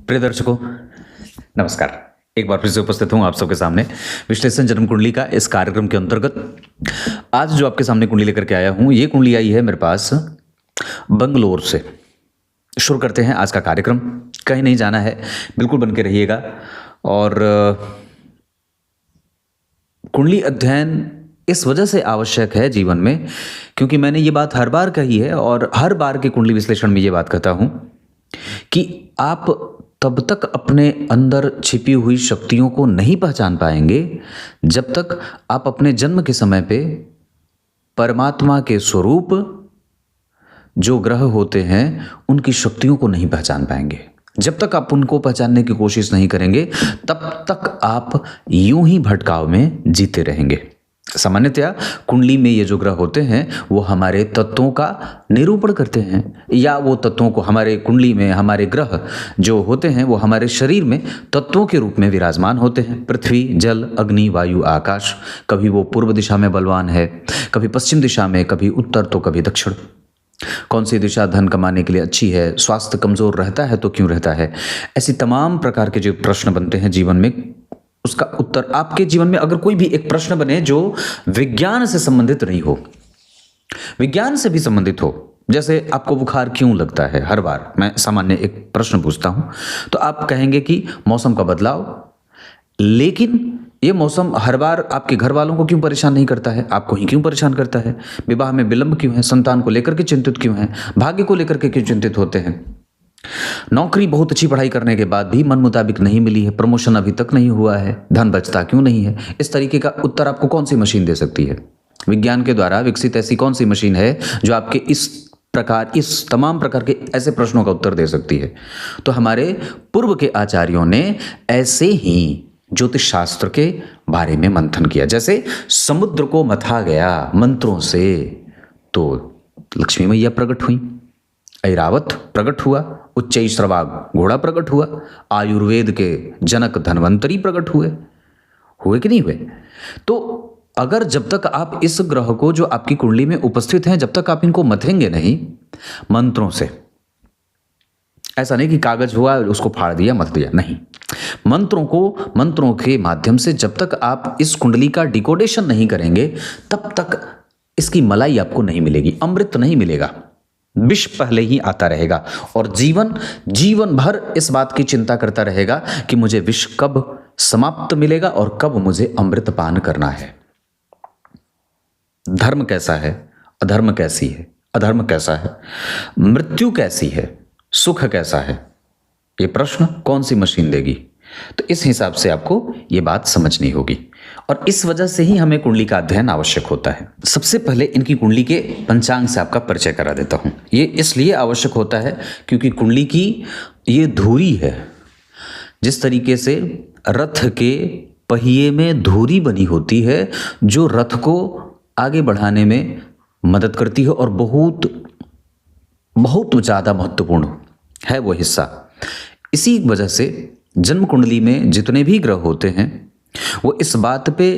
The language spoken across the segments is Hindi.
प्रिय दर्शकों, नमस्कार। एक बार फिर से उपस्थित हूं आप सबके सामने विश्लेषण जन्म कुंडली का इस कार्यक्रम के अंतर्गत। आज जो आपके सामने कुंडली लेकर के आया हूं, ये कुंडली आई है मेरे पास बंगलोर से। शुरू करते हैं आज का कार्यक्रम। कहीं नहीं जाना है, बिल्कुल बन के रहिएगा। और कुंडली अध्ययन इस वजह से आवश्यक है जीवन में, क्योंकि मैंने ये बात हर बार कही है और हर बार के कुंडली विश्लेषण में ये बात कहता हूं कि आप तब तक अपने अंदर छिपी हुई शक्तियों को नहीं पहचान पाएंगे जब तक आप अपने जन्म के समय पे परमात्मा के स्वरूप जो ग्रह होते हैं उनकी शक्तियों को नहीं पहचान पाएंगे। जब तक आप उनको पहचानने की कोशिश नहीं करेंगे तब तक आप यूं ही भटकाव में जीते रहेंगे। सामान्यतया कुंडली में ये जो ग्रह होते हैं वो हमारे तत्वों का निरूपण करते हैं, या वो तत्वों को हमारे कुंडली में हमारे ग्रह जो होते हैं वो हमारे शरीर में तत्वों के रूप में विराजमान होते हैं। पृथ्वी, जल, अग्नि, वायु, आकाश। कभी वो पूर्व दिशा में बलवान है, कभी पश्चिम दिशा में, कभी उत्तर तो कभी दक्षिण। कौन सी दिशा धन कमाने के लिए अच्छी है, स्वास्थ्य कमजोर रहता है तो क्यों रहता है, ऐसी तमाम प्रकार के जो प्रश्न बनते हैं जीवन में, उसका उत्तर आपके जीवन में अगर कोई भी एक प्रश्न बने जो विज्ञान से संबंधित नहीं हो, विज्ञान से भी संबंधित हो, जैसे आपको बुखार क्यों लगता है, हर बार मैं सामान्य एक प्रश्न पूछता हूं तो आप कहेंगे कि मौसम का बदलाव। लेकिन ये मौसम हर बार आपके घर वालों को क्यों परेशान नहीं करता है, आपको ही क्यों परेशान करता है? विवाह में विलंब क्यों है, संतान को लेकर के चिंतित क्यों है, भाग्य को लेकर के क्यों चिंतित होते हैं? नौकरी बहुत अच्छी पढ़ाई करने के बाद भी मन मुताबिक नहीं मिली है, प्रमोशन अभी तक नहीं हुआ है, धन बचता क्यों नहीं है? इस तरीके का उत्तर आपको कौन सी मशीन दे सकती है? विज्ञान के द्वारा विकसित ऐसी कौन सी मशीन है जो आपके इस तमाम प्रकार के ऐसे प्रश्नों का उत्तर दे सकती है? तो हमारे पूर्व के आचार्यों ने ऐसे ही ज्योतिष शास्त्र के बारे में मंथन किया। जैसे समुद्र को मथा गया मंत्रों से तो लक्ष्मी मैया प्रकट हुई, ऐरावत प्रकट हुआ, उच्चैश्रवा घोड़ा प्रकट हुआ, आयुर्वेद के जनक धन्वंतरी प्रकट हुए कि नहीं हुए? तो अगर जब तक आप इस ग्रह को जो आपकी कुंडली में उपस्थित हैं, जब तक आप इनको मथेंगे नहीं मंत्रों से, ऐसा नहीं कि कागज हुआ उसको फाड़ दिया मत दिया, नहीं, मंत्रों के माध्यम से जब तक आप इस कुंडली का डिकोडेशन नहीं करेंगे तब तक इसकी मलाई आपको नहीं मिलेगी, अमृत नहीं मिलेगा, विष पहले ही आता रहेगा और जीवन भर इस बात की चिंता करता रहेगा कि मुझे विष कब समाप्त मिलेगा और कब मुझे अमृत पान करना है। धर्म कैसा है, अधर्म कैसी है, अधर्म कैसा है, मृत्यु कैसी है, सुख कैसा है, ये प्रश्न कौन सी मशीन देगी? तो इस हिसाब से आपको ये बात समझनी होगी और इस वजह से ही हमें कुंडली का अध्ययन आवश्यक होता है। सबसे पहले इनकी कुंडली के पंचांग से आपका परिचय करा देता हूं। ये इसलिए आवश्यक होता है क्योंकि कुंडली की ये धुरी है। जिस तरीके से रथ के पहिए में धुरी बनी होती है जो रथ को आगे बढ़ाने में मदद करती है और बहुत बहुत ज़्यादा महत्वपूर्ण है वो हिस्सा। इसी वजह से जन्म कुंडली में जितने भी ग्रह होते हैं वो इस बात पे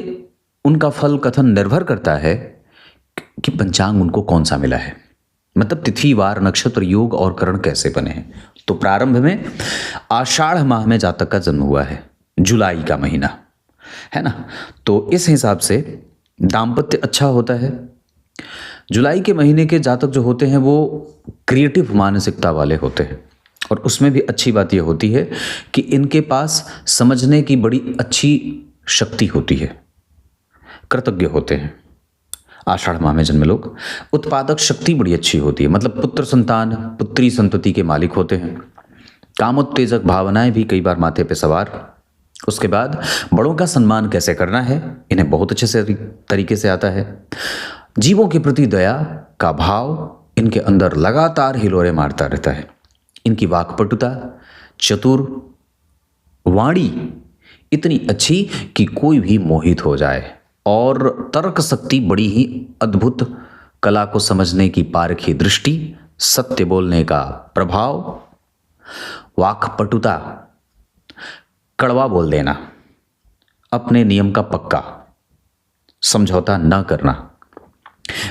उनका फल कथन निर्भर करता है कि पंचांग उनको कौन सा मिला है, मतलब तिथि, वार, नक्षत्र, योग और करण कैसे बने हैं। तो प्रारंभ में आषाढ़ माह में जातक का जन्म हुआ है, जुलाई का महीना है ना, तो इस हिसाब से दाम्पत्य अच्छा होता है। जुलाई के महीने के जातक जो होते हैं वो क्रिएटिव मानसिकता वाले होते हैं और उसमें भी अच्छी बात यह होती है कि इनके पास समझने की बड़ी अच्छी शक्ति होती है, कृतज्ञ होते हैं। आषाढ़ माह में जन्मे लोग उत्पादक शक्ति बड़ी अच्छी होती है, मतलब पुत्र संतान, पुत्री संतति के मालिक होते हैं। कामोत्तेजक भावनाएं भी कई बार माथे पे सवार। उसके बाद बड़ों का सम्मान कैसे करना है इन्हें बहुत अच्छे से तरीके से आता है। जीवों के प्रति दया का भाव इनके अंदर लगातार हिलोरे मारता रहता है। इनकी वाक्पटुता, चतुर वाणी इतनी अच्छी कि कोई भी मोहित हो जाए और तर्क शक्ति बड़ी ही अद्भुत, कला को समझने की पारखी दृष्टि, सत्य बोलने का प्रभाव, वाक्पटुता, कड़वा बोल देना, अपने नियम का पक्का, समझौता न करना,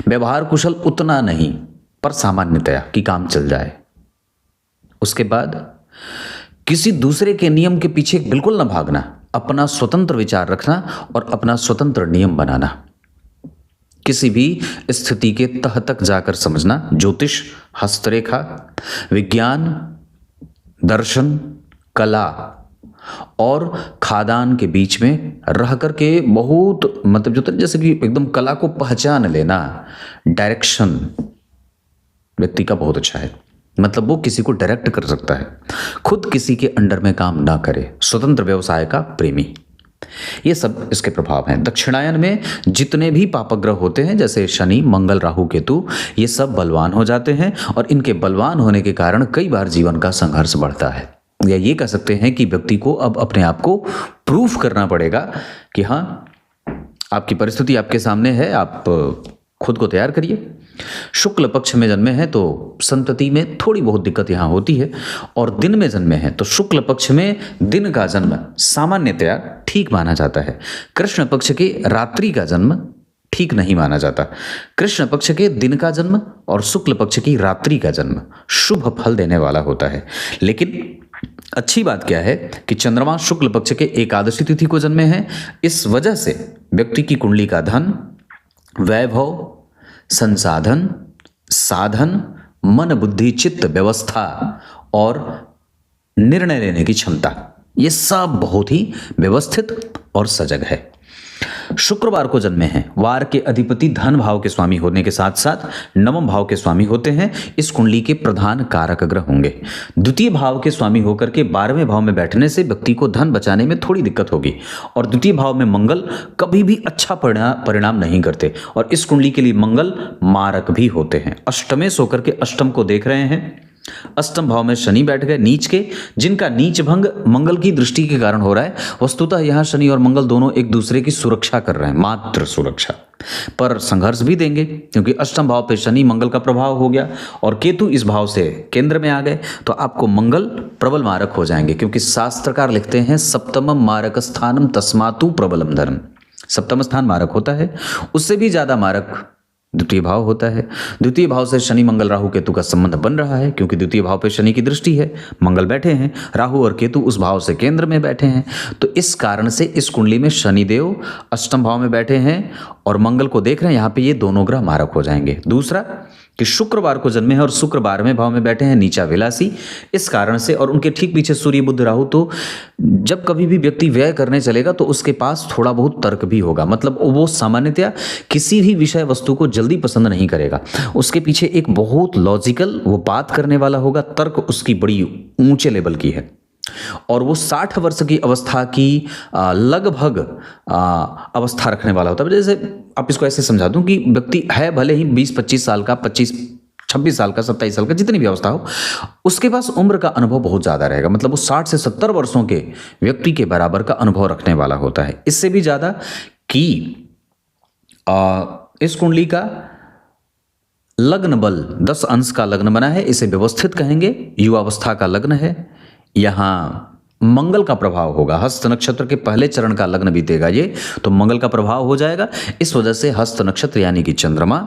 व्यवहार कुशल उतना नहीं पर सामान्यतया कि काम चल जाए। उसके बाद किसी दूसरे के नियम के पीछे बिल्कुल ना भागना, अपना स्वतंत्र विचार रखना और अपना स्वतंत्र नियम बनाना, किसी भी स्थिति के तह तक जाकर समझना। ज्योतिष, हस्तरेखा, विज्ञान, दर्शन, कला और खादान के बीच में रह कर के बहुत मतलब जो जैसे कि एकदम कला को पहचान लेना, डायरेक्शन व्यक्ति का बहुत अच्छा है। मतलब वो किसी को डायरेक्ट कर सकता है, खुद किसी के अंडर में काम ना करे, स्वतंत्र व्यवसाय का प्रेमी, ये सब इसके प्रभाव हैं। दक्षिणायन में जितने भी पापग्रह होते हैं जैसे शनि, मंगल, राहु, केतु, ये सब बलवान हो जाते हैं और इनके बलवान होने के कारण कई बार जीवन का संघर्ष बढ़ता है। या ये कह सकते हैं कि व्यक्ति को अब अपने आप को प्रूफ करना पड़ेगा कि हाँ, आपकी परिस्थिति आपके सामने है, आप खुद को तैयार करिए। शुक्ल पक्ष में जन्मे हैं तो संतति में थोड़ी बहुत दिक्कत यहाँ होती है, और दिन में जन्मे हैं तो शुक्ल पक्ष में दिन का जन्म सामान्यतया ठीक माना जाता है। कृष्ण पक्ष के रात्रि का जन्म ठीक नहीं माना जाता। कृष्ण पक्ष के दिन का जन्म और शुक्ल पक्ष की रात्रि का जन्म शुभ फल देने वाला होता है। लेकिन अच्छी बात क्या है कि चंद्रमा शुक्ल पक्ष के एकादशी तिथि को जन्मे हैं। इस वजह से व्यक्ति की कुंडली का धन, वैभव, संसाधन, साधन, मन, बुद्धि, चित्त, व्यवस्था और निर्णय लेने की क्षमता, ये सब बहुत ही व्यवस्थित और सजग है। शुक्रवार को जन्मे हैं, वार के अधिपति धन भाव के स्वामी होने के साथ साथ नवम भाव के स्वामी होते हैं। इस कुंडली के प्रधान कारक ग्रह होंगे। द्वितीय भाव के स्वामी होकर के 12वें भाव में बैठने से व्यक्ति को धन बचाने में थोड़ी दिक्कत होगी, और द्वितीय भाव में मंगल कभी भी अच्छा परिणाम नहीं करते, और इस कुंडली के लिए मंगल मारक भी होते हैं। अष्टमेश होकर के अष्टम को देख रहे हैं। अष्टम भाव में शनि बैठ गए नीच के, जिनका नीच भंग मंगल की दृष्टि के कारण हो रहा है। वस्तुतः यहाँ शनि और मंगल दोनों एक दूसरे की सुरक्षा कर रहे हैं, मात्र सुरक्षा, पर संघर्ष भी देंगे क्योंकि अष्टम भाव पे शनि मंगल का प्रभाव हो गया और केतु इस भाव से केंद्र में आ गए, तो आपको मंगल प्रबल मारक हो जाएंगे। क्योंकि शास्त्रकार लिखते हैं सप्तमम मारक स्थानम तस्मातु प्रबलम धर्म। सप्तम स्थान मारक होता है, उससे भी ज्यादा मारक द्वितीय भाव होता है। द्वितीय भाव से शनि, मंगल, राहु, केतु का संबंध बन रहा है क्योंकि द्वितीय भाव पे शनि की दृष्टि है, मंगल बैठे हैं, राहु और केतु उस भाव से केंद्र में बैठे हैं। तो इस कारण से इस कुंडली में शनि देव अष्टम भाव में बैठे हैं और मंगल को देख रहे हैं, यहाँ पे ये दोनों ग्रह मारक हो जाएंगे। दूसरा कि शुक्रवार को जन्मे हैं और शुक्र 12वें भाव में बैठे हैं, नीचा विलासी, इस कारण से, और उनके ठीक पीछे सूर्य, बुध, राहु, तो जब कभी भी व्यक्ति व्यय करने चलेगा तो उसके पास थोड़ा बहुत तर्क भी होगा। मतलब वो सामान्यतया किसी भी विषय वस्तु को जल्दी पसंद नहीं करेगा, उसके पीछे एक बहुत लॉजिकल वो बात करने वाला होगा, तर्क उसकी बड़ी ऊंचे लेवल की है, और वो 60 वर्ष की अवस्था की लगभग अवस्था रखने वाला होता है। जैसे आप इसको ऐसे समझा दूं कि व्यक्ति है भले ही 20-25 साल का, 25-26 साल का, 27 साल का, जितनी भी अवस्था हो, उसके पास उम्र का अनुभव बहुत ज़्यादा रहेगा। मतलब वो 60 से 70 वर्षों के व्यक्ति के बराबर का अनुभव रखने वाला होता है। इससे भी ज़्यादा कि इस कुंडली का लग्न बल 10 अंश का लग्न बना है, इसे व्यवस्थित कहेंगे। युवावस्था का लग्न है, यहाँ मंगल का प्रभाव होगा। हस्त नक्षत्र के पहले चरण का लग्न बीतेगा ये, तो मंगल का प्रभाव हो जाएगा। इस वजह से हस्त नक्षत्र यानी कि चंद्रमा,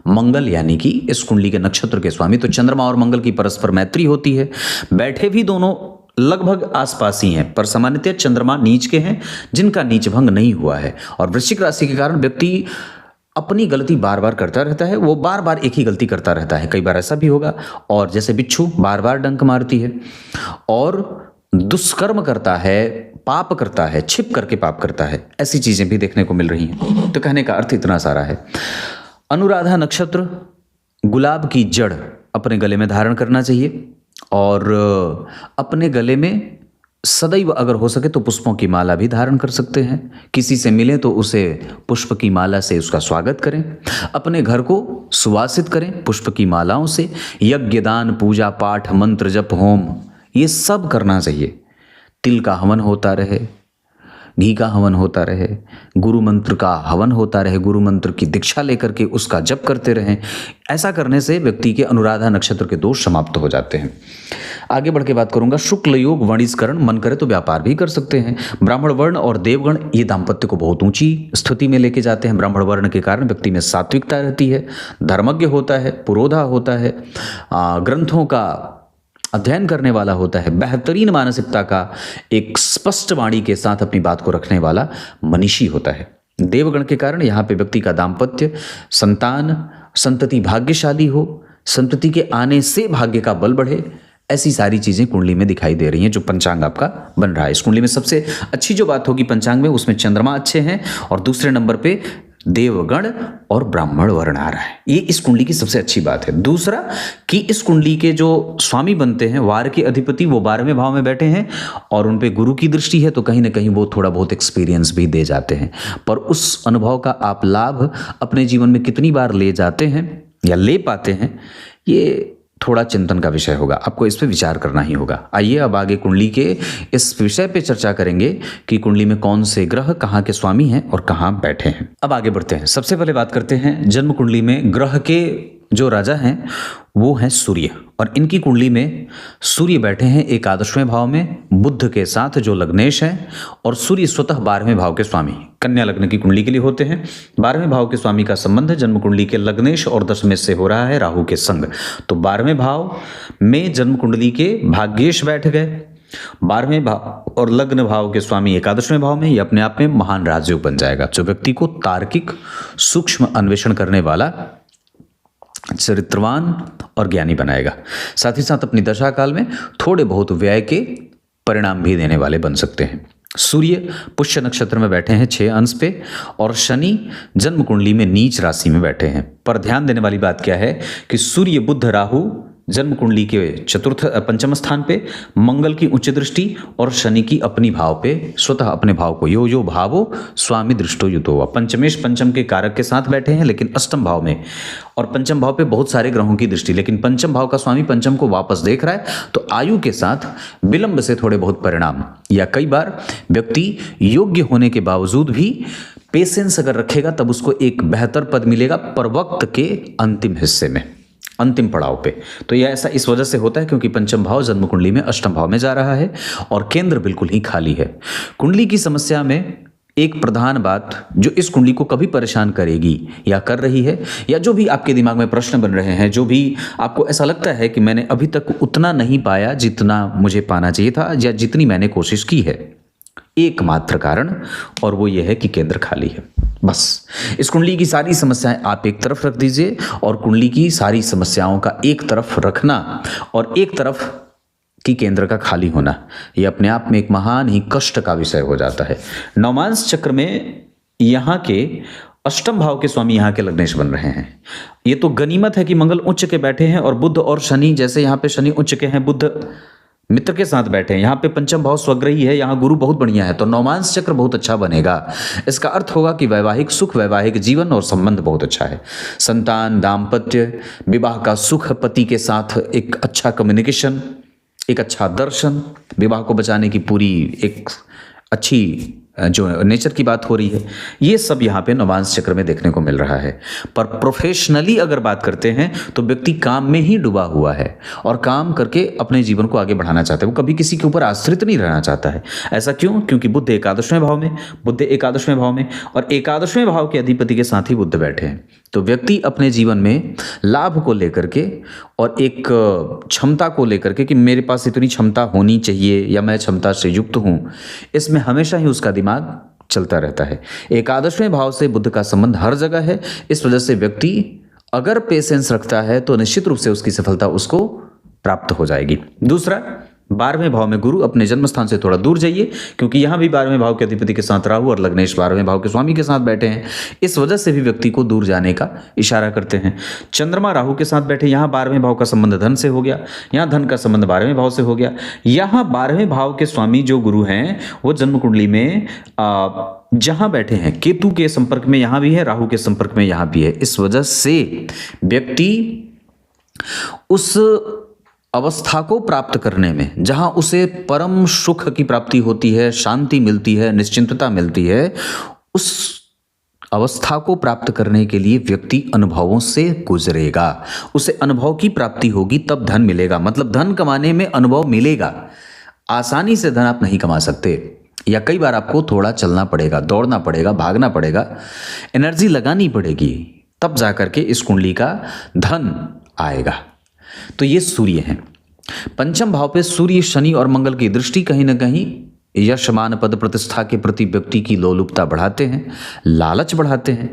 मंगल यानी कि इस कुंडली के नक्षत्र के स्वामी, तो चंद्रमा और मंगल की परस्पर मैत्री होती है। बैठे भी दोनों लगभग आसपास ही हैं, पर सामान्यतः चंद्रमा नीच के हैं, जिनका नीच भंग नहीं हुआ है। और वृश्चिक राशि के कारण व्यक्ति अपनी गलती बार बार करता रहता है, वो बार बार एक ही गलती करता रहता है। कई बार ऐसा भी होगा, और जैसे बिच्छू बार बार डंक मारती है और दुष्कर्म करता है, पाप करता है, छिप करके पाप करता है, ऐसी चीजें भी देखने को मिल रही हैं। तो कहने का अर्थ इतना सारा है। अनुराधा नक्षत्र गुलाब की जड़ अपने गले में धारण करना चाहिए, और अपने गले में सदैव अगर हो सके तो पुष्पों की माला भी धारण कर सकते हैं। किसी से मिले तो उसे पुष्प की माला से उसका स्वागत करें। अपने घर को सुवासित करें पुष्प की मालाओं से। यज्ञ, दान, पूजा पाठ, मंत्र जप, होम, ये सब करना चाहिए। तिल का हवन होता रहे, घी का हवन होता रहे, गुरु मंत्र का हवन होता रहे, गुरु मंत्र की दीक्षा लेकर के उसका जप करते रहें। ऐसा करने से व्यक्ति के अनुराधा नक्षत्र के दोष समाप्त हो जाते हैं। आगे बढ़ के बात करूंगा। शुक्ल योग वणिजकरण, मन करे तो व्यापार भी कर सकते हैं। ब्राह्मण वर्ण और देवगण ये दाम्पत्य को बहुत ऊंची स्थिति में लेके जाते हैं। ब्राह्मण वर्ण के कारण व्यक्ति में सात्विकता रहती है, धर्मज्ञ होता है, पुरोधा होता है, ग्रंथों का अध्ययन करने वाला होता है, बेहतरीन मानसिकता का एक स्पष्ट वाणी के साथ अपनी बात को रखने वाला मनीषी होता है। देवगण के कारण यहाँ पे व्यक्ति का दाम्पत्य, संतान, संतति भाग्यशाली हो, संतति के आने से भाग्य का बल बढ़े, ऐसी सारी चीज़ें कुंडली में दिखाई दे रही हैं जो पंचांग आपका बन रहा है। इस कुंडली में सबसे अच्छी जो बात होगी पंचांग में, उसमें चंद्रमा अच्छे हैं और दूसरे नंबर पे देवगण और ब्राह्मण वर्ण आ रहा है। ये इस कुंडली की सबसे अच्छी बात है। दूसरा कि इस कुंडली के जो स्वामी बनते हैं, वार के अधिपति, वो 12वें भाव में बैठे हैं और उन पे गुरु की दृष्टि है, तो कहीं ना कहीं वो थोड़ा बहुत एक्सपीरियंस भी दे जाते हैं। पर उस अनुभव का आप लाभ अपने जीवन में कितनी बार ले जाते हैं या ले पाते हैं, ये थोड़ा चिंतन का विषय होगा, आपको इस पे विचार करना ही होगा। आइए अब आगे कुंडली के इस विषय पे चर्चा करेंगे कि कुंडली में कौन से ग्रह कहाँ के स्वामी हैं और कहाँ बैठे हैं। अब आगे बढ़ते हैं। सबसे पहले बात करते हैं जन्म कुंडली में ग्रह के जो राजा हैं वो हैं सूर्य, और इनकी कुंडली में सूर्य बैठे हैं एकादशवें भाव में बुध के साथ जो लग्नेश है, और सूर्य स्वतः 12वें भाव के स्वामी कन्या लग्न की कुंडली के लिए होते हैं। 12वें भाव के स्वामी का संबंध जन्म कुंडली के लग्नेश और दशमेश से हो रहा है राहु के संग। तो 12वें भाव में जन्म कुंडली के भाग्येश बैठ गए, 12वें भाव और लग्न भाव के स्वामी एकादशवें भाव में, ये अपने आप में महान राजयोग बन जाएगा जो व्यक्ति को तार्किक सूक्ष्म अन्वेषण करने वाला, चरित्रवान और ज्ञानी बनाएगा। साथ ही साथ अपनी दशा काल में थोड़े बहुत व्यय के परिणाम भी देने वाले बन सकते हैं। सूर्य पुष्य नक्षत्र में बैठे हैं 6 अंश पे, और शनि जन्म कुंडली में नीच राशि में बैठे हैं। पर ध्यान देने वाली बात क्या है कि सूर्य बुध राहु जन्म कुंडली के पंचम स्थान पे, मंगल की उच्च दृष्टि और शनि की अपनी भाव पे, स्वतः अपने भाव को यो यो भावो स्वामी दृष्टो युतो, पंचमेश पंचम के कारक के साथ बैठे हैं लेकिन अष्टम भाव में, और पंचम भाव पे बहुत सारे ग्रहों की दृष्टि, लेकिन पंचम भाव का स्वामी पंचम को वापस देख रहा है, तो आयु के साथ विलंब से थोड़े बहुत परिणाम, या कई बार व्यक्ति योग्य होने के बावजूद भी पेशेंस अगर रखेगा तब उसको एक बेहतर पद मिलेगा पर वक्त के अंतिम हिस्से में, अंतिम पड़ाव पे। तो यह ऐसा इस वजह से होता है क्योंकि पंचम भाव जन्म कुंडली में अष्टम भाव में जा रहा है और केंद्र बिल्कुल ही खाली है। कुंडली की समस्या में एक प्रधान बात जो इस कुंडली को कभी परेशान करेगी या कर रही है, या जो भी आपके दिमाग में प्रश्न बन रहे हैं, जो भी आपको ऐसा लगता है कि मैंने अभी तक उतना नहीं पाया जितना मुझे पाना चाहिए था या जितनी मैंने कोशिश की है, एकमात्र कारण, और वो ये है कि केंद्र खाली है। बस इस कुंडली की सारी समस्याएं आप एक तरफ रख दीजिए, और कुंडली की सारी समस्याओं का एक तरफ रखना और एक तरफ की केंद्र का खाली होना, ये अपने आप में एक महान ही कष्ट का विषय हो जाता है। नवमांश चक्र में यहाँ के अष्टम भाव के स्वामी यहाँ के लग्नेश बन रहे हैं। ये तो गनीमत है कि मंगल उच्च के बैठे हैं, और बुध और शनि, जैसे यहाँ पे शनि उच्च के हैं, बुध मित्र के साथ बैठे हैं, यहाँ पे पंचम भाव स्वग्रही है, यहाँ गुरु बहुत बढ़िया है, तो नवमांश चक्र बहुत अच्छा बनेगा। इसका अर्थ होगा कि वैवाहिक सुख, वैवाहिक जीवन और संबंध बहुत अच्छा है। संतान, दाम्पत्य, विवाह का सुख, पति के साथ एक अच्छा कम्युनिकेशन, एक अच्छा दर्शन, विवाह को बचाने की पूरी एक अच्छी जो नेचर की बात हो रही है, ये सब यहाँ पे नवमांश चक्र में देखने को मिल रहा है। पर प्रोफेशनली अगर बात करते हैं तो व्यक्ति काम में ही डूबा हुआ है और काम करके अपने जीवन को आगे बढ़ाना चाहता है, वो कभी किसी के ऊपर आश्रित नहीं रहना चाहता है। ऐसा क्यों? क्योंकि बुध एकादशवें भाव में और एकादशवें भाव के अधिपति के साथ ही बुध बैठे हैं। तो व्यक्ति अपने जीवन में लाभ को लेकर के और एक क्षमता को लेकर के कि मेरे पास इतनी क्षमता होनी चाहिए या मैं क्षमता से युक्त हूँ, इसमें हमेशा ही उसका दिमाग चलता रहता है। एकादशवें भाव से बुध का संबंध हर जगह है, इस वजह से व्यक्ति अगर पेशेंस रखता है तो निश्चित रूप से उसकी सफलता उसको प्राप्त हो जाएगी। दूसरा, 12वें भाव में गुरु, अपने जन्म स्थान से थोड़ा दूर जाइए क्योंकि यहाँ भी 12वें भाव के अधिपति के साथ राहु और लग्नेश 12वें भाव के स्वामी के साथ बैठे हैं, इस वजह से भी व्यक्ति को दूर जाने का इशारा करते हैं। चंद्रमा राहु के साथ बैठे, यहाँ 12वें भाव का संबंध धन से हो गया, यहाँ धन का संबंध 12वें भाव से हो गया। यहाँ 12वें भाव के स्वामी जो गुरु हैं वो जन्म कुंडली में जहाँ बैठे हैं केतु के संपर्क में यहाँ भी है, राहु के संपर्क में यहाँ भी है। इस वजह से व्यक्ति उस अवस्था को प्राप्त करने में जहां उसे परम सुख की प्राप्ति होती है, शांति मिलती है, निश्चिंतता मिलती है, उस अवस्था को प्राप्त करने के लिए व्यक्ति अनुभवों से गुजरेगा, उसे अनुभव की प्राप्ति होगी तब धन मिलेगा। मतलब धन कमाने में अनुभव मिलेगा, आसानी से धन आप नहीं कमा सकते, या कई बार आपको थोड़ा चलना पड़ेगा, दौड़ना पड़ेगा, भागना पड़ेगा, एनर्जी लगानी पड़ेगी, तब जाकर के इस कुंडली का धन आएगा। तो ये सूर्य हैं। पंचम भाव पे सूर्य, शनि और मंगल की दृष्टि कहीं ना कहीं यश, मान, पद, प्रतिष्ठा के प्रति व्यक्ति की लोलुपता बढ़ाते हैं, लालच बढ़ाते हैं।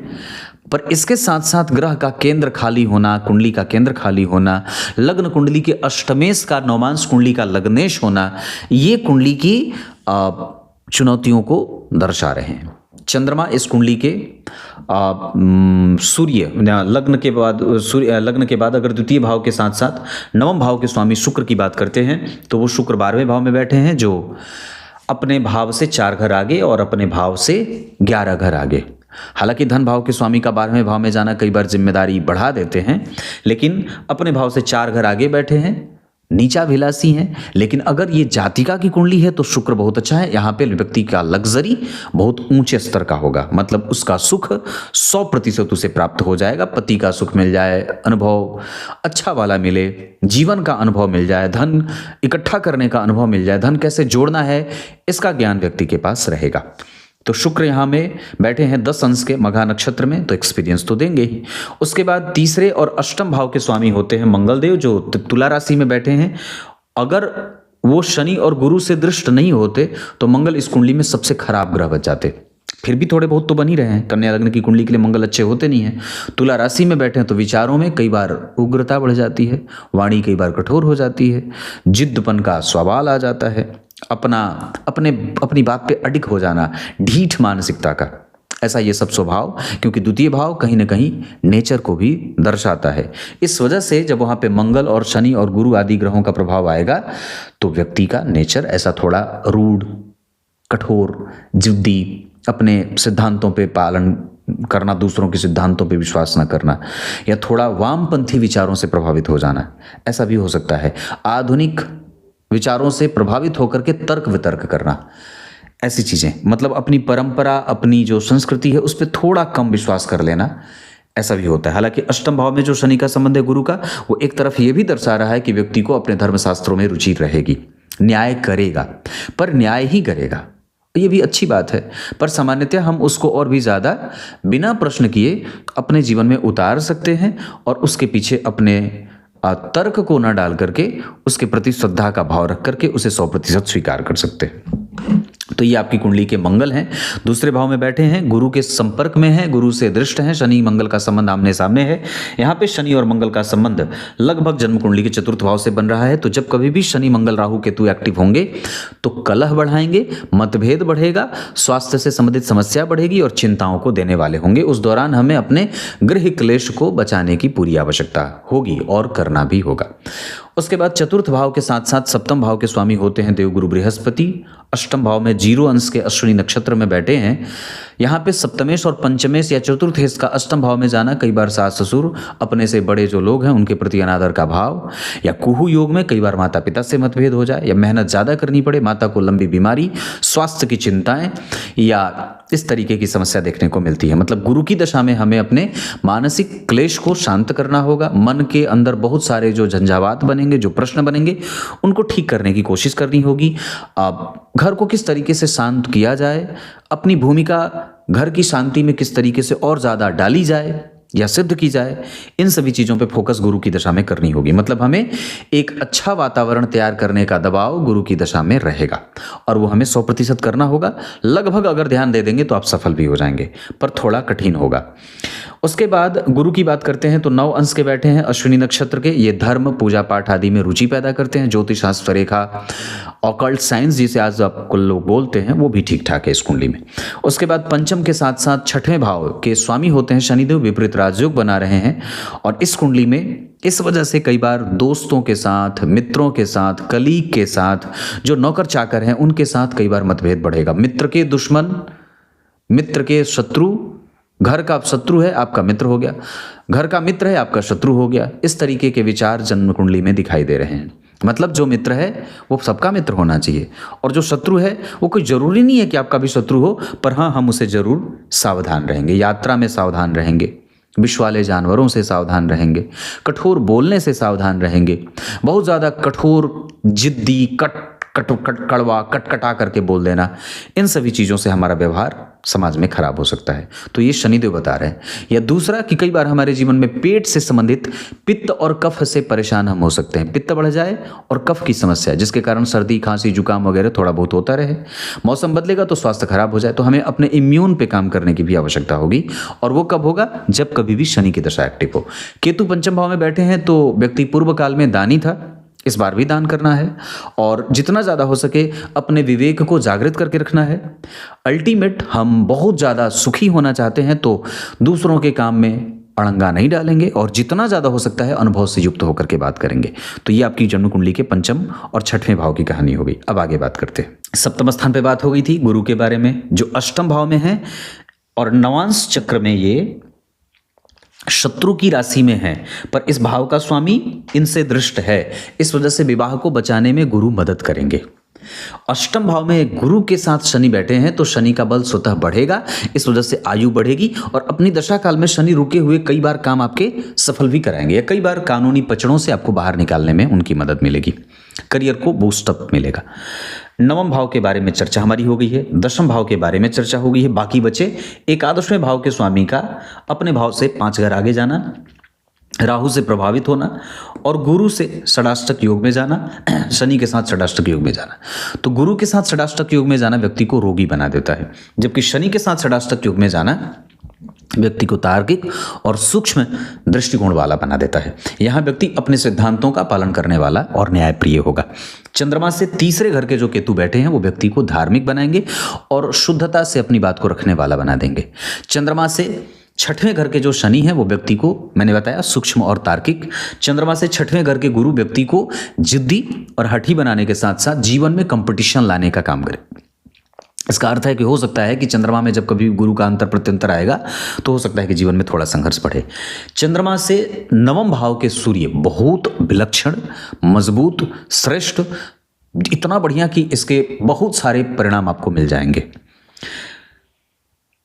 पर इसके साथ साथ ग्रह का केंद्र खाली होना, कुंडली का केंद्र खाली होना, लग्न कुंडली के अष्टमेश का नवमांश कुंडली का लग्नेश होना, ये कुंडली की चुनौतियों को दर्शा रहे हैं। चंद्रमा इस कुंडली के सूर्य लग्न के बाद, सूर्य लग्न के बाद अगर द्वितीय भाव के साथ साथ नवम भाव के स्वामी शुक्र की बात करते हैं तो वो शुक्र 12वें भाव में बैठे हैं, जो अपने भाव से 4 घर आगे और अपने भाव से 11 घर आगे। हालांकि धन भाव के स्वामी का 12वें भाव में जाना कई बार जिम्मेदारी बढ़ा देते हैं, लेकिन अपने भाव से 4 घर आगे बैठे हैं, नीचाभिलाषी हैं। लेकिन अगर ये जातिका की कुंडली है तो शुक्र बहुत अच्छा है। यहाँ पे व्यक्ति का लग्जरी बहुत ऊंचे स्तर का होगा, मतलब उसका सुख 100% उसे प्राप्त हो जाएगा। पति का सुख मिल जाए, अनुभव अच्छा वाला मिले, जीवन का अनुभव मिल जाए, धन इकट्ठा करने का अनुभव मिल जाए, धन कैसे जोड़ना है इसका ज्ञान व्यक्ति के पास रहेगा। तो शुक्र यहाँ में बैठे हैं 10 अंश के मघा नक्षत्र में, तो एक्सपीरियंस तो देंगे ही। उसके बाद तीसरे और अष्टम भाव के स्वामी होते हैं मंगल देव, जो तुला राशि में बैठे हैं। अगर वो शनि और गुरु से दृष्ट नहीं होते तो मंगल इस कुंडली में सबसे खराब ग्रह बच जाते। फिर भी थोड़े बहुत तो बन ही रहे हैं। कन्या लग्न की कुंडली के लिए मंगल अच्छे होते नहीं हैं। तुला राशि में बैठे हैं तो विचारों में कई बार उग्रता बढ़ जाती है, वाणी कई बार कठोर हो जाती है, जिद्दपन का सवाल आ जाता है, अपनी बात पे अडिग हो जाना, ढीठ मानसिकता का, ऐसा ये सब स्वभाव, क्योंकि द्वितीय भाव कहीं ना कहीं नेचर को भी दर्शाता है। इस वजह से जब वहाँ पे मंगल और शनि और गुरु आदि ग्रहों का प्रभाव आएगा तो व्यक्ति का नेचर ऐसा थोड़ा रूड, कठोर, जिद्दी, अपने सिद्धांतों पे पालन करना, दूसरों के सिद्धांतों पे विश्वास न करना, या थोड़ा वामपंथी विचारों से प्रभावित हो जाना, ऐसा भी हो सकता है। आधुनिक विचारों से प्रभावित होकर के तर्क वितर्क करना, ऐसी चीजें, मतलब अपनी परंपरा, अपनी जो संस्कृति है उस पर थोड़ा कम विश्वास कर लेना, ऐसा भी होता है। हालांकि अष्टम भाव में जो शनि का संबंध है गुरु का, वो एक तरफ ये भी दर्शा रहा है कि व्यक्ति को अपने धर्मशास्त्रों में रुचि रहेगी, न्याय करेगा, पर न्याय ही करेगा, ये भी अच्छी बात है। पर सामान्यतः हम उसको और भी ज़्यादा बिना प्रश्न किए अपने जीवन में उतार सकते हैं और उसके पीछे अपने तर्क को न डाल करके उसके प्रति श्रद्धा का भाव रख करके उसे 100% स्वीकार कर सकते हैं। तो ये आपकी कुंडली के मंगल हैं, दूसरे भाव में बैठे हैं, गुरु के संपर्क में हैं, गुरु से दृष्ट हैं, शनि मंगल का संबंध आमने सामने है। यहाँ पे शनि और मंगल का संबंध लगभग जन्म कुंडली के चतुर्थ भाव से बन रहा है। तो जब कभी भी शनि मंगल राहु केतु एक्टिव होंगे तो कलह बढ़ाएंगे, मतभेद बढ़ेगा, स्वास्थ्य से संबंधित समस्या बढ़ेगी और चिंताओं को देने वाले होंगे। उस दौरान हमें अपने गृह क्लेश को बचाने की पूरी आवश्यकता होगी और करना भी होगा। उसके बाद चतुर्थ भाव के साथ साथ सप्तम भाव के स्वामी होते हैं देवगुरु बृहस्पति। अष्टम भाव में 0 अंश के अश्विनी नक्षत्र में बैठे हैं। यहाँ पे सप्तमेश और पंचमेश या चतुर्थेश का अष्टम भाव में जाना, कई बार सास ससुर, अपने से बड़े जो लोग हैं उनके प्रति अनादर का भाव, या कुहू योग में कई बार माता पिता से मतभेद हो जाए, या मेहनत ज़्यादा करनी पड़े, माता को लंबी बीमारी, स्वास्थ्य की चिंताएं, या इस तरीके की समस्या देखने को मिलती है। मतलब गुरु की दशा में हमें अपने मानसिक क्लेश को शांत करना होगा। मन के अंदर बहुत सारे जो झंझावात बनेंगे, जो प्रश्न बनेंगे, उनको ठीक करने की कोशिश करनी होगी। घर को किस तरीके से शांत किया जाए, अपनी भूमिका घर की शांति में किस तरीके से और ज़्यादा डाली जाए या सिद्ध की जाए, इन सभी चीज़ों पे फोकस गुरु की दशा में करनी होगी। मतलब हमें एक अच्छा वातावरण तैयार करने का दबाव गुरु की दशा में रहेगा और वो हमें 100% करना होगा। लगभग अगर ध्यान दे देंगे तो आप सफल भी हो जाएंगे, पर थोड़ा कठिन होगा। उसके बाद गुरु की बात करते हैं तो 9 अंश के बैठे हैं अश्विनी नक्षत्र के। ये धर्म, पूजा पाठ आदि में रुचि पैदा करते हैं। ज्योतिष शास्त्र, रेखा, ऑकल्ट साइंस जिसे आज आपको लोग बोलते हैं, वो भी ठीक ठाक है इस कुंडली में। उसके बाद पंचम के साथ साथ छठवें भाव के स्वामी होते हैं शनिदेव, विपरीत राजयोग बना रहे हैं। और इस कुंडली में इस वजह से कई बार दोस्तों के साथ, मित्रों के साथ, कलीग के साथ, जो नौकर चाकर हैं उनके साथ कई बार मतभेद बढ़ेगा। मित्र के दुश्मन, मित्र के शत्रु, घर का शत्रु है आपका मित्र हो गया, घर का मित्र है आपका शत्रु हो गया। इस तरीके के विचार जन्म कुंडली में दिखाई दे रहे हैं। मतलब जो मित्र है वो सबका मित्र होना चाहिए, और जो शत्रु है वो कोई जरूरी नहीं है कि आपका भी शत्रु हो, पर हाँ, हम उसे जरूर सावधान रहेंगे, यात्रा में सावधान रहेंगे, विष वाले जानवरों से सावधान रहेंगे, कठोर बोलने से सावधान रहेंगे। बहुत ज़्यादा कठोर, जिद्दी, कड़वा, कटकटा करके बोल देना, इन सभी चीज़ों से हमारा व्यवहार समाज में खराब हो सकता है। तो ये शनिदेव बता रहे हैं। या दूसरा कि कई बार हमारे जीवन में पेट से संबंधित पित्त और कफ से परेशान हम हो सकते हैं। पित्त बढ़ जाए और कफ की समस्या जिसके कारण सर्दी खांसी जुकाम वगैरह थोड़ा बहुत होता रहे। मौसम बदलेगा तो स्वास्थ्य खराब हो जाए, तो हमें अपने इम्यून पे काम करने की भी आवश्यकता होगी। और वो कब होगा? जब कभी भी शनि की दशा एक्टिव हो। केतु पंचम भाव में बैठे हैं तो व्यक्ति पूर्व काल में दानी था, इस बार भी दान करना है और जितना ज़्यादा हो सके अपने विवेक को जागृत करके रखना है। अल्टीमेट हम बहुत ज़्यादा सुखी होना चाहते हैं तो दूसरों के काम में अड़ंगा नहीं डालेंगे और जितना ज़्यादा हो सकता है अनुभव से युक्त होकर के बात करेंगे। तो ये आपकी जन्म कुंडली के पंचम और छठवें भाव की कहानी हो गई। अब आगे बात करते हैं। सप्तम स्थान पे बात हो गई थी गुरु के बारे में, जो अष्टम भाव में है और नवांश चक्र में ये शत्रु की राशि में है, पर इस भाव का स्वामी इनसे दृष्ट है। इस वजह से विवाह को बचाने में गुरु मदद करेंगे। अष्टम भाव में गुरु के साथ शनि बैठे हैं तो शनि का बल स्वतः बढ़ेगा, इस वजह से आयु बढ़ेगी और अपनी दशा काल में शनि रुके हुए कई बार काम आपके सफल भी कराएंगे या कई बार कानूनी पचड़ों से आपको बाहर निकालने में उनकी मदद मिलेगी। करियर को बूस्टअप मिलेगा। नवम भाव के बारे में चर्चा हमारी हो गई है, दशम भाव के बारे में चर्चा हो गई है। बाकी बचे एकादशवें भाव के स्वामी का अपने भाव से 5 घर आगे जाना, राहु से प्रभावित होना और गुरु से षडाष्टक योग में जाना, शनि के साथ षडाष्टक योग में जाना। तो गुरु के साथ षडाष्टक योग में जाना व्यक्ति को रोगी बना देता है, जबकि शनि के साथ षडाष्टक योग में जाना व्यक्ति को तार्किक और सूक्ष्म दृष्टिकोण वाला बना देता है। यहाँ व्यक्ति अपने सिद्धांतों का पालन करने वाला और न्यायप्रिय होगा। चंद्रमा से तीसरे घर के जो केतु बैठे हैं वो व्यक्ति को धार्मिक बनाएंगे और शुद्धता से अपनी बात को रखने वाला बना देंगे। चंद्रमा से छठवें घर के जो शनि है वो व्यक्ति को, मैंने बताया, सूक्ष्म और तार्किक। चंद्रमा से छठवें घर के गुरु व्यक्ति को जिद्दी और हठी बनाने के साथ साथ जीवन में कंपटीशन लाने का काम करे। इसका अर्थ है कि हो सकता है कि चंद्रमा में जब कभी गुरु का अंतर प्रत्यंतर आएगा तो हो सकता है कि जीवन में थोड़ा संघर्ष बढ़े। चंद्रमा से नवम भाव के सूर्य बहुत विलक्षण, मजबूत, श्रेष्ठ, इतना बढ़िया कि इसके बहुत सारे परिणाम आपको मिल जाएंगे।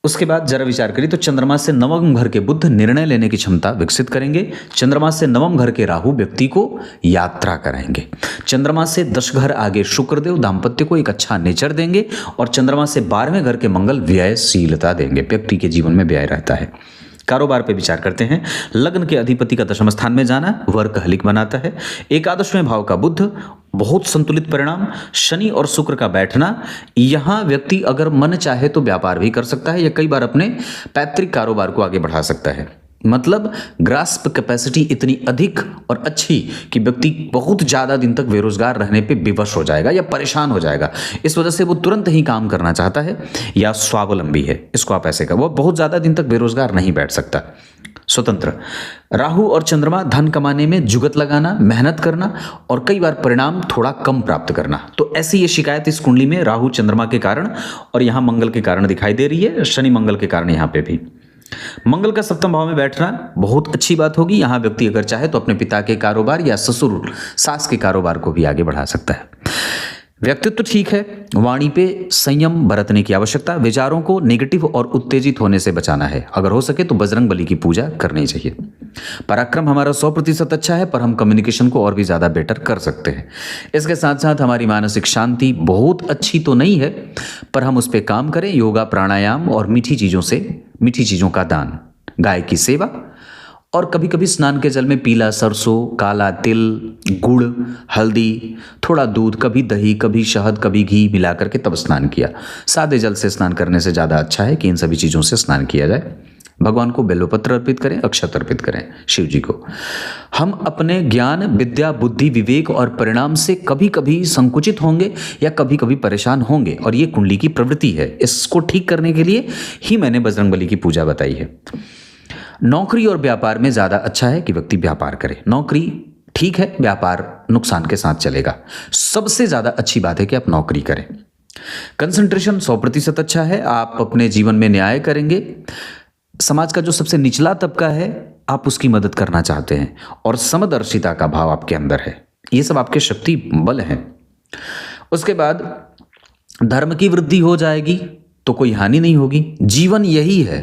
उसके बाद जरा विचार करिए तो चंद्रमा से नवम घर के बुध निर्णय लेने की क्षमता विकसित करेंगे। चंद्रमा से नवम घर के राहु व्यक्ति को यात्रा कराएंगे। चंद्रमा से 10 घर आगे शुक्रदेव दाम्पत्य को एक अच्छा नेचर देंगे और चंद्रमा से 12वें घर के मंगल व्ययशीलता देंगे। व्यक्ति के जीवन में व्यय रहता है। कारोबार पे विचार करते हैं। लग्न के अधिपति का दशम स्थान में जाना वर्क हलिक बनाता है। एकादशवें भाव का बुध बहुत संतुलित परिणाम। शनि और शुक्र का बैठना, यहाँ व्यक्ति अगर मन चाहे तो व्यापार भी कर सकता है या कई बार अपने पैतृक कारोबार को आगे बढ़ा सकता है। मतलब ग्रास्प कैपेसिटी इतनी अधिक और अच्छी कि व्यक्ति बहुत ज़्यादा दिन तक बेरोजगार रहने पे विवश हो जाएगा या परेशान हो जाएगा। इस वजह से वो तुरंत ही काम करना चाहता है या स्वावलंबी है, इसको आप ऐसे कहो। वो बहुत ज़्यादा दिन तक बेरोजगार नहीं बैठ सकता। स्वतंत्र। राहु और चंद्रमा धन कमाने में जुगत लगाना, मेहनत करना और कई बार परिणाम थोड़ा कम प्राप्त करना। तो ऐसी ये शिकायत इस कुंडली में राहु चंद्रमा के कारण और यहाँ मंगल के कारण दिखाई दे रही है, शनि मंगल के कारण यहाँ पे भी। मंगल का सप्तम भाव में बैठना बहुत अच्छी बात होगी। यहाँ व्यक्ति अगर चाहे तो अपने पिता के कारोबार या ससुर सास के कारोबार को भी आगे बढ़ा सकता है। व्यक्तित्व ठीक है, वाणी पे संयम बरतने की आवश्यकता। विचारों को नेगेटिव और उत्तेजित होने से बचाना है। अगर हो सके तो बजरंग बली की पूजा करनी चाहिए। पराक्रम हमारा 100% अच्छा है, पर हम कम्युनिकेशन को और भी ज़्यादा बेटर कर सकते हैं। इसके साथ साथ हमारी मानसिक शांति बहुत अच्छी तो नहीं है, पर हम उस पर काम करें। योगा, प्राणायाम और मीठी चीज़ों का दान, गाय की सेवा और कभी कभी स्नान के जल में पीला सरसों, काला तिल, गुड़, हल्दी, थोड़ा दूध, कभी दही, कभी शहद, कभी घी मिला करके तब स्नान किया। सादे जल से स्नान करने से ज़्यादा अच्छा है कि इन सभी चीज़ों से स्नान किया जाए। भगवान को बेलोपत्र अर्पित करें, अक्षत अर्पित करें शिव जी को। हम अपने ज्ञान, विद्या, बुद्धि, विवेक और परिणाम से कभी कभी संकुचित होंगे या कभी कभी परेशान होंगे और ये कुंडली की प्रवृत्ति है। इसको ठीक करने के लिए ही मैंने बजरंगबली की पूजा बताई है। नौकरी और व्यापार में ज़्यादा अच्छा है कि व्यक्ति व्यापार करे। नौकरी ठीक है, व्यापार नुकसान के साथ चलेगा। सबसे ज़्यादा अच्छी बात है कि आप नौकरी करें। कंसंट्रेशन 100% अच्छा है। आप अपने जीवन में न्याय करेंगे। समाज का जो सबसे निचला तबका है आप उसकी मदद करना चाहते हैं और समदर्शिता का भाव आपके अंदर है। ये सब आपके शक्ति बल हैं। उसके बाद धर्म की वृद्धि हो जाएगी तो कोई हानि नहीं होगी। जीवन यही है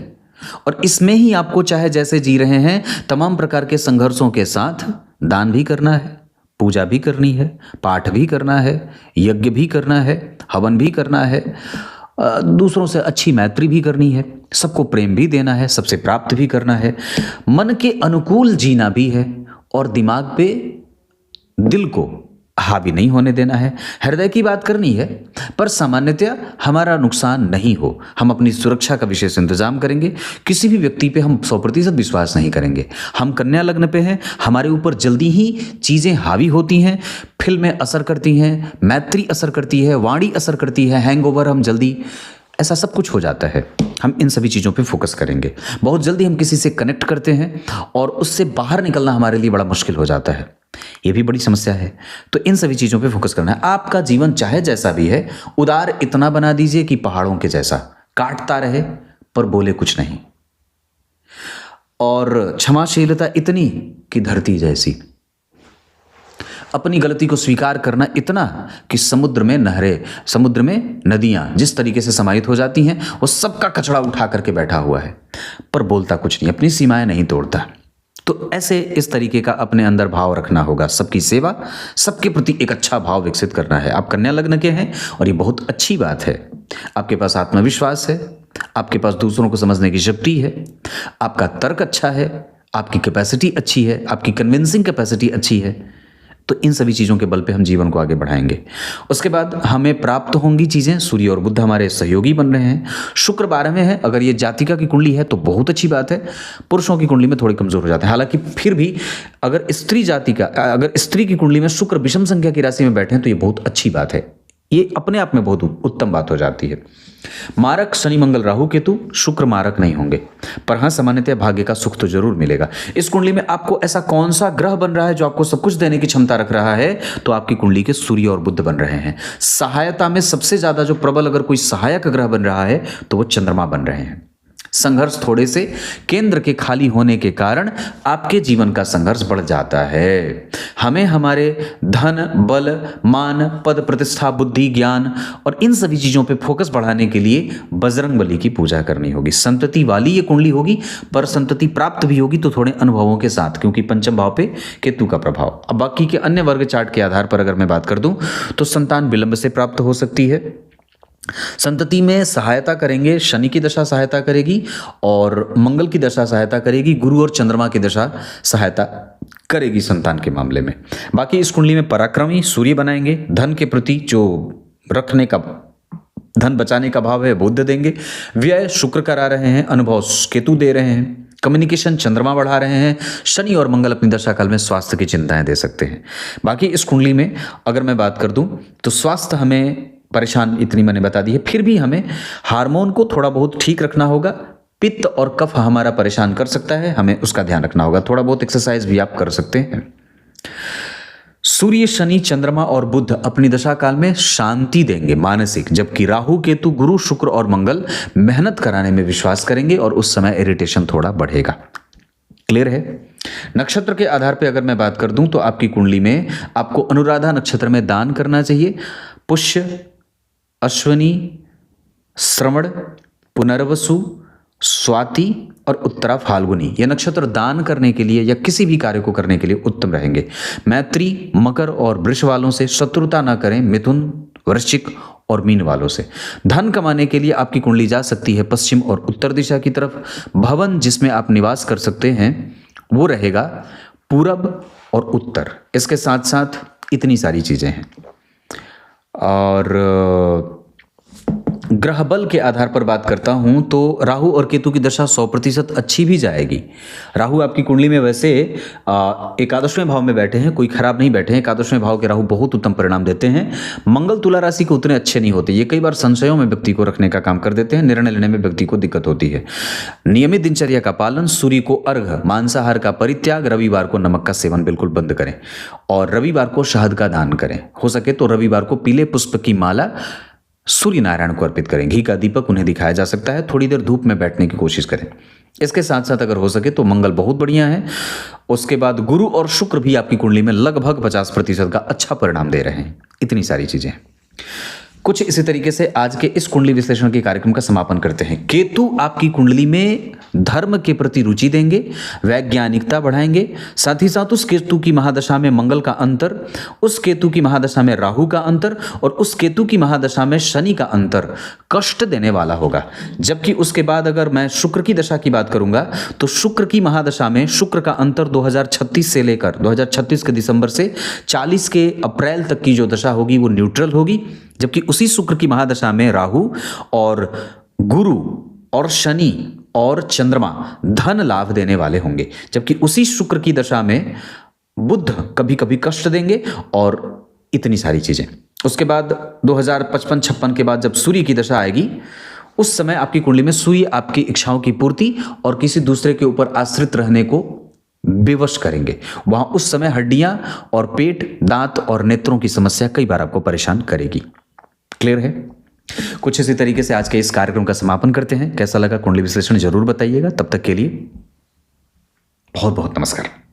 और इसमें ही आपको चाहे जैसे जी रहे हैं तमाम प्रकार के संघर्षों के साथ दान भी करना है, पूजा भी करनी है, पाठ भी करना है, यज्ञ भी करना है, हवन भी करना है दूसरों से अच्छी मैत्री भी करनी है, सबको प्रेम भी देना है, सबसे प्राप्त भी करना है, मन के अनुकूल जीना भी है और दिमाग पे, दिल को हावी नहीं होने देना है। हृदय की बात करनी है, पर सामान्यतः हमारा नुकसान नहीं हो। हम अपनी सुरक्षा का विशेष इंतजाम करेंगे। किसी भी व्यक्ति पे हम 100% विश्वास नहीं करेंगे। हम कन्या लग्न पे हैं, हमारे ऊपर जल्दी ही चीज़ें हावी होती हैं, फिल्में असर करती हैं, मैत्री असर करती है, वाणी असर करती है, हैंगओवर, हम जल्दी, ऐसा सब कुछ हो जाता है। हम इन सभी चीज़ों पे फोकस करेंगे। बहुत जल्दी हम किसी से कनेक्ट करते हैं और उससे बाहर निकलना हमारे लिए बड़ा मुश्किल हो जाता है। ये भी बड़ी समस्या है। तो इन सभी चीज़ों पे फोकस करना है। आपका जीवन चाहे जैसा भी है, उदार इतना बना दीजिए कि पहाड़ों के जैसा, काटता रहे पर बोले कुछ नहीं, और क्षमाशीलता इतनी कि धरती जैसी। अपनी गलती को स्वीकार करना इतना कि समुद्र में नहरें, समुद्र में नदियां जिस तरीके से समाहित हो जाती हैं, वो सबका कचरा उठा करके बैठा हुआ है पर बोलता कुछ नहीं, अपनी सीमाएं नहीं तोड़ता। तो ऐसे इस तरीके का अपने अंदर भाव रखना होगा। सबकी सेवा, सबके प्रति एक अच्छा भाव विकसित करना है। आप कन्या लग्न के हैं और ये बहुत अच्छी बात है। आपके पास आत्मविश्वास है, आपके पास दूसरों को समझने की शक्ति है, आपका तर्क अच्छा है, आपकी कैपेसिटी अच्छी है, आपकी कन्विंसिंग कैपेसिटी अच्छी है। तो इन सभी चीज़ों के बल पे हम जीवन को आगे बढ़ाएंगे। उसके बाद हमें प्राप्त होंगी चीज़ें। सूर्य और बुध हमारे सहयोगी बन रहे हैं। शुक्र 12वें हैं। अगर ये जातिका की कुंडली है तो बहुत अच्छी बात है। पुरुषों की कुंडली में थोड़े कमजोर हो जाते हैं। हालांकि फिर भी अगर स्त्री की कुंडली में शुक्र विषम संख्या की राशि में बैठे हैं तो ये बहुत अच्छी बात है। ये अपने आप में बहुत उत्तम बात हो जाती है। मारक शनि मंगल राहु केतु, शुक्र मारक नहीं होंगे, पर हाँ सामान्यतः भाग्य का सुख तो जरूर मिलेगा। इस कुंडली में आपको ऐसा कौन सा ग्रह बन रहा है जो आपको सब कुछ देने की क्षमता रख रहा है? तो आपकी कुंडली के सूर्य और बुध बन रहे हैं। सहायता में सबसे ज्यादा जो प्रबल अगर कोई सहायक ग्रह बन रहा है तो वो चंद्रमा बन रहे हैं। संघर्ष थोड़े से केंद्र के खाली होने के कारण आपके जीवन का संघर्ष बढ़ जाता है। हमें हमारे धन, बल, मान, पद, प्रतिष्ठा, बुद्धि, ज्ञान और इन सभी चीजों पे फोकस बढ़ाने के लिए बजरंग बली की पूजा करनी होगी। संतति वाली ये कुंडली होगी, पर संतति प्राप्त भी होगी तो थोड़े अनुभवों के साथ, क्योंकि पंचम भाव पे केतु का प्रभाव। अब बाकी के अन्य वर्ग चार्ट के आधार पर अगर मैं बात कर दूं तो संतान विलंब से प्राप्त हो सकती है। संतति में सहायता करेंगे, शनि की दशा सहायता करेगी और मंगल की दशा सहायता करेगी, गुरु और चंद्रमा की दशा सहायता करेगी संतान के मामले में। बाकी इस कुंडली में पराक्रमी सूर्य बनाएंगे। धन के प्रति जो रखने का, धन बचाने का भाव है बुध देंगे। व्यय शुक्र करा रहे हैं, अनुभव केतु दे रहे हैं, कम्युनिकेशन चंद्रमा बढ़ा रहे हैं। शनि और मंगल अपनी दशा काल में स्वास्थ्य की चिंताएं दे सकते हैं। बाकी इस कुंडली में अगर मैं बात कर दूं तो स्वास्थ्य हमें परेशान इतनी मैंने बता दी है। फिर भी हमें हार्मोन को थोड़ा बहुत ठीक रखना होगा। पित्त और कफ हमारा परेशान कर सकता है, हमें उसका ध्यान रखना होगा। थोड़ा बहुत एक्सरसाइज भी आप कर सकते हैं। सूर्य, शनि, चंद्रमा और बुध अपनी दशा काल में शांति देंगे मानसिक, जबकि राहु, केतु, गुरु, शुक्र और मंगल मेहनत कराने में विश्वास करेंगे और उस समय इरिटेशन थोड़ा बढ़ेगा। क्लियर है? नक्षत्र के आधार पे अगर मैं बात कर दूं तो आपकी कुंडली में आपको अनुराधा नक्षत्र में दान करना चाहिए। पुष्य, अश्विनी, श्रवण, पुनर्वसु, स्वाति और उत्तरा फाल्गुनी ये नक्षत्र दान करने के लिए या किसी भी कार्य को करने के लिए उत्तम रहेंगे। मैत्री, मकर और वृष वालों से शत्रुता ना करें। मिथुन, वृश्चिक और मीन वालों से। धन कमाने के लिए आपकी कुंडली जा सकती है पश्चिम और उत्तर दिशा की तरफ। भवन जिसमें आप निवास कर सकते हैं वो रहेगा पूरब और उत्तर। इसके साथ साथ इतनी सारी चीजें हैं। और ग्रह बल के आधार पर बात करता हूं तो राहु और केतु की दशा 100% अच्छी भी जाएगी। राहु आपकी कुंडली में वैसे एकादशवें भाव में बैठे हैं, कोई खराब नहीं बैठे हैं। एकादशवें भाव के राहु बहुत उत्तम परिणाम देते हैं। मंगल तुला राशि के उतने अच्छे नहीं होते, ये कई बार संशयों में व्यक्ति को रखने का काम कर देते हैं, निर्णय लेने में व्यक्ति को दिक्कत होती है। नियमित दिनचर्या का पालन, सूर्य को अर्घ, मांसाहार का परित्याग, रविवार को नमक का सेवन बिल्कुल बंद करें और रविवार को शहद का दान करें। हो सके तो रविवार को पीले पुष्प की माला सूर्य नारायण को अर्पित करें। घी का दीपक उन्हें दिखाया जा सकता है। थोड़ी देर धूप में बैठने की कोशिश करें। इसके साथ साथ अगर हो सके तो मंगल बहुत बढ़िया है। उसके बाद गुरु और शुक्र भी आपकी कुंडली में लगभग 50% का अच्छा परिणाम दे रहे हैं। इतनी सारी चीजें कुछ इसी तरीके से आज के इस कुंडली विश्लेषण के कार्यक्रम का समापन करते हैं। केतु आपकी कुंडली में धर्म के प्रति रुचि देंगे, वैज्ञानिकता बढ़ाएंगे। साथ ही साथ उस केतु की महादशा में मंगल का अंतर, उस केतु की महादशा में राहु का अंतर और उस केतु की महादशा में शनि का अंतर कष्ट देने वाला होगा। जबकि उसके बाद अगर मैं शुक्र की दशा की बात करूंगा तो शुक्र की महादशा में शुक्र का अंतर 2036 से लेकर 2036 के दिसंबर से 40 के अप्रैल तक की जो दशा होगी वो न्यूट्रल होगी। जबकि उसी शुक्र की महादशा में राहु और गुरु और शनि और चंद्रमा धन लाभ देने वाले होंगे। जबकि उसी शुक्र की दशा में बुध कभी कभी कष्ट देंगे और इतनी सारी चीजें। उसके बाद 2055-56 के बाद जब सूर्य की दशा आएगी उस समय आपकी कुंडली में सूर्य आपकी इच्छाओं की पूर्ति और किसी दूसरे के ऊपर आश्रित रहने को विवश करेंगे। वहां उस समय हड्डियां और पेट, दांत और नेत्रों की समस्या कई बार आपको परेशान करेगी। क्लियर है? कुछ इसी तरीके से आज के इस कार्यक्रम का समापन करते हैं। कैसा लगा कुंडली विश्लेषण जरूर बताइएगा। तब तक के लिए बहुत बहुत नमस्कार।